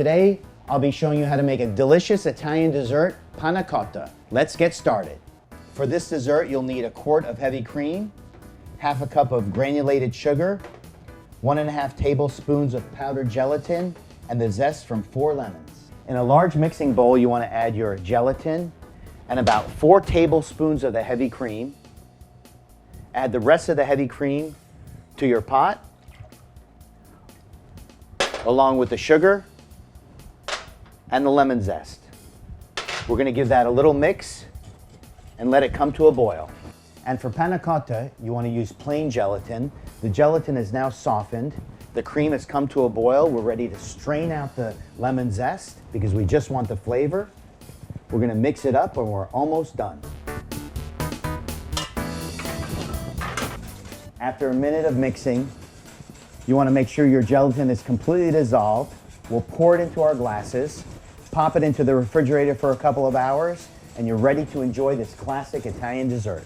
today I'll be showing you how to make a delicious Italian dessert, panna cotta. Let's get started. For this dessert, you'll need a quart of heavy cream, half a cup of granulated sugar, 1.5 tablespoons of powdered gelatin, and the zest from 4 lemons. In a large mixing bowl, you want to add your gelatin and about 4 tablespoons of the heavy cream. Add the rest of the heavy cream to your pot, along with the sugar and the lemon zest. We're going to give that a little mix and let it come to a boil. And for panna cotta, you want to use plain gelatin. The gelatin is now softened. The cream has come to a boil. We're ready to strain out the lemon zest because we just want the flavor. We're going to mix it up and we're almost done. After a minute of mixing, you want to make sure your gelatin is completely dissolved. We'll pour it into our glasses, pop it into the refrigerator for a couple of hours, and you're ready to enjoy this classic Italian dessert.